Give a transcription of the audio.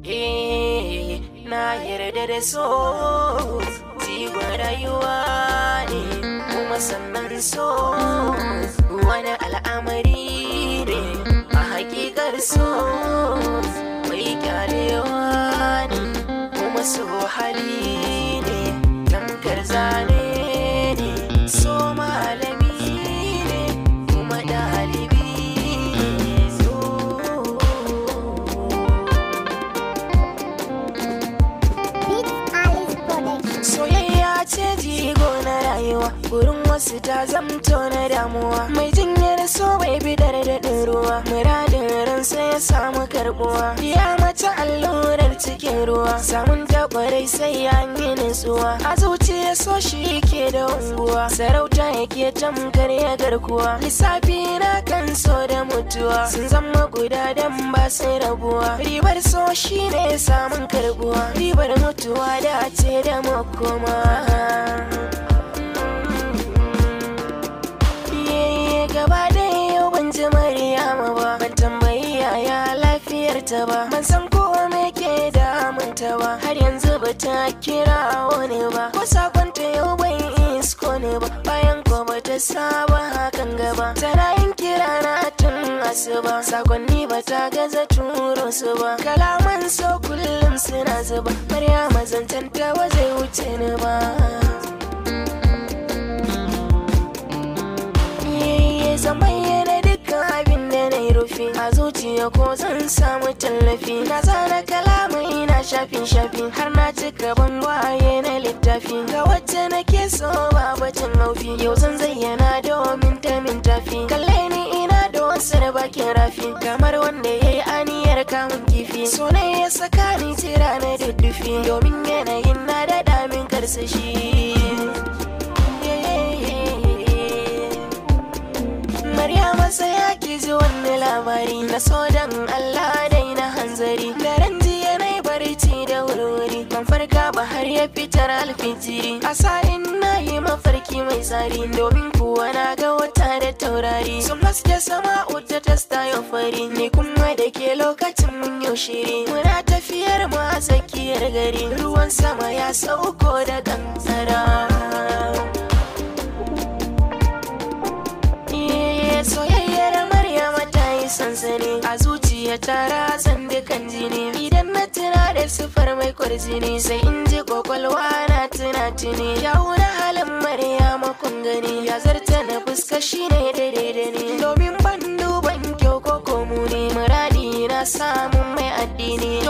Na yarda da so jigon rayuwa ne, kuma sannan so wani al'amari ne. A hakikar so mai kyalewa ne, kuma so hali ne, tamkar zane ne. So malami ne kuma ɗalibi ne. Soyayya ce jigo na rayuwa, gurin wasu ta zamto na damuwa. Mai jinyar so bai bidar da ruwa, muradin ransa ya samu karbuwa. Ya mata allurar cikin ruwa, samun takwarai sai ya yi nutsuwa. A zuciya so shi ke da unguwa, sarauta yake tamkar ya garkuwa. Lissafi na kan so da mutuwa, sun zama guda dan ba su rabuwa. Ribar so shi ne samun karbuwa, ribar mutuwa da ce da makoma. Gaba ɗaya yau ban ji Maryama ba, ban tambayi yaya lafiyarta ba, ban san ko me ke damunta ba. Har yanzu ba ta kira wani ba, ko sakonta yau ban isko ne ba. Bayan ko ba ta saba hakan gaba, tana yin kira na tun asuba. Sakonni ba ta gaza turo su ba, kalaman so kullum suna zuba. Maryama zancenta ba zai wuce ni ba. Zan bayyana dukkan abin da na yi rufi, a zuciya ko zan samu tallafi. Na zana kalamai na shafi har na cika bangwaye na littafi. Ga wacce nake so ba bacin haufi, yau zan zayyana domin ta min tafi. Kalle ni ina da wasu da bakin rafi, kamar wanda ya yi aniyar kamun kifi. So ne ya saka ni tira na duddufi, domin yanayin na daɗa min karsashi. Maryama sai ya ki ji wani labari, na so dan Allah dai na hanzari. Daren jiya na yi barci da wurwuri, ban farka ba har ya fitar alfijiri. A sa'in na yi mafarki mai tsari, domin kuwa na ga wata da taurari. Sun haske sama ta tasta yau fari, ni kuma da ke lokacin mun yau shiri. Muna tafiyar mu a tsakiyar gari, ruwan sama ya sauko da kankara. Soyayyar Maryama ta yi sansani, a zuciya ta ratsan dukan jini. Idan na tuna da sufar mai kwarjini, sai in ji kwakwalwa na tuni. Ya wuna halin Maryama kun gani, ya zarta na fuska shi ne daidai da ni. Domin ban duban kyau ko komuni, muradi na samun mai addini.